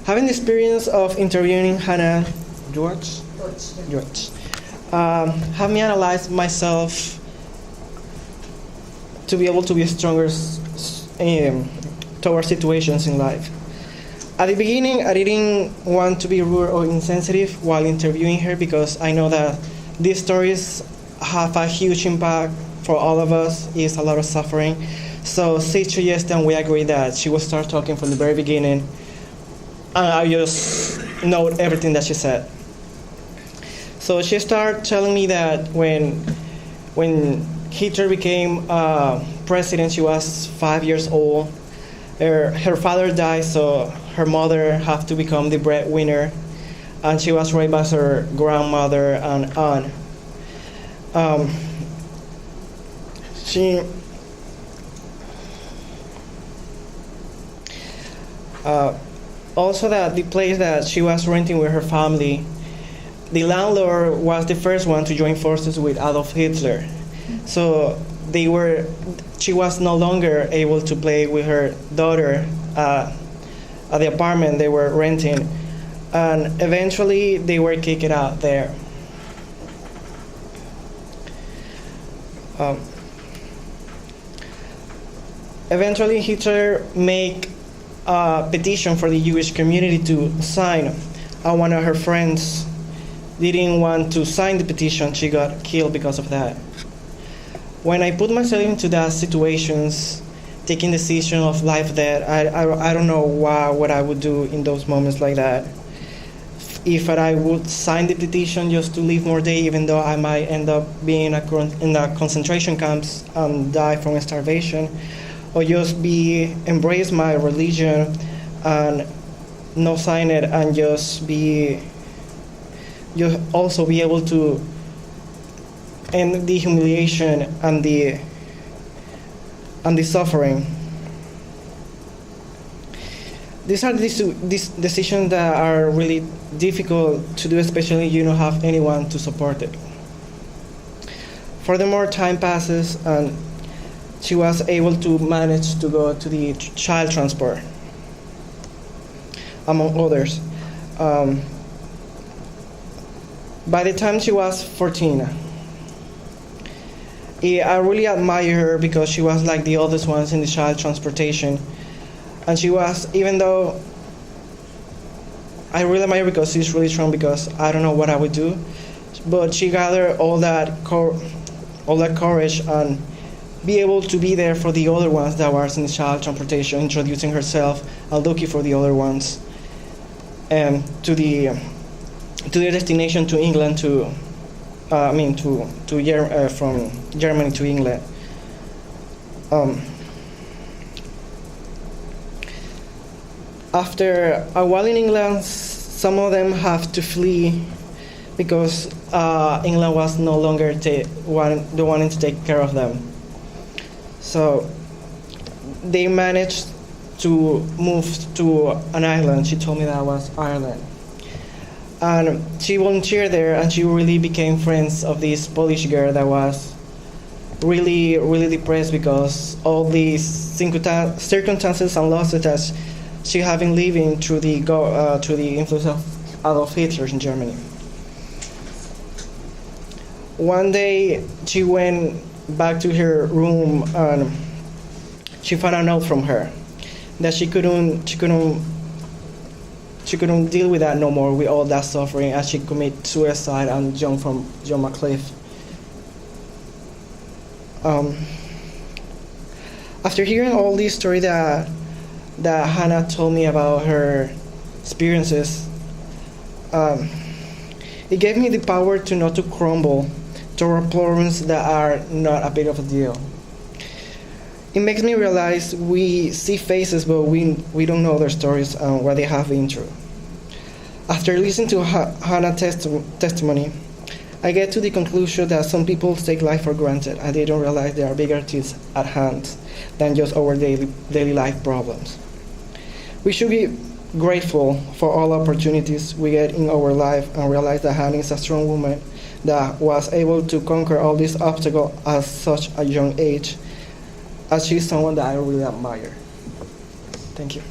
Having the experience of interviewing Hannah Deutch, have me analyze myself to be able to be stronger towards situations in life. At the beginning, I didn't want to be rude or insensitive while interviewing her because I know that these stories have a huge impact for all of us. It's a lot of suffering. So she suggested and we agreed that she would start talking from the very beginning. And I just note everything that she said. So she started telling me that when Hitler became president, she was 5 years old. Her father died, so her mother had to become the breadwinner, and she was raised by her grandmother and aunt. Also, that the place that she was renting with her family, the landlord was the first one to join forces with Adolf Hitler. So she was no longer able to play with her daughter at the apartment they were renting, and eventually they were kicked out there. Eventually Hitler made a petition for the Jewish community to sign, and one of her friends didn't want to sign the petition. She got killed because of that. When I put myself into that situations, taking decision of life death, I don't know what I would do in those moments like that. If I would sign the petition just to live more days, even though I might end up being in the concentration camps and die from starvation, or just embrace my religion and not sign it and just also be able to end the humiliation and the suffering. These are these decisions that are really difficult to do, especially if you don't have anyone to support it. Furthermore, time passes and she was able to manage to go to the child transport, among others. By the time she was 14, I really admire her because she was like the oldest ones in the child transportation. And she was, even though I really admire her because she's really strong, because I don't know what I would do, but she gathered all that courage and be able to be there for the other ones that were in the child transportation, introducing herself and looking for the other ones, and to their destination to England, from Germany to England. After a while in England, some of them have to flee because England was no longer the one to take care of them. So they managed to move to an island. She told me that was Ireland. And she volunteered there, and she really became friends of this Polish girl that was really, really depressed because all these circumstances and losses that she had been living through the influence of Adolf Hitler in Germany. One day, she went back to her room and she found a note from her that she couldn't deal with that no more, with all that suffering, and she committed suicide and jumped from a cliff. After hearing all these stories that Hannah told me about her experiences, it gave me the power to not to crumble toward problems that are not a big of a deal. It makes me realize we see faces, but we don't know their stories and what they have been through. After listening to Hannah's testimony, I get to the conclusion that some people take life for granted and they don't realize there are bigger things at hand than just our daily life problems. We should be grateful for all opportunities we get in our life and realize that Hannah is a strong woman that was able to conquer all these obstacles at such a young age, as she's someone that I really admire. Thank you.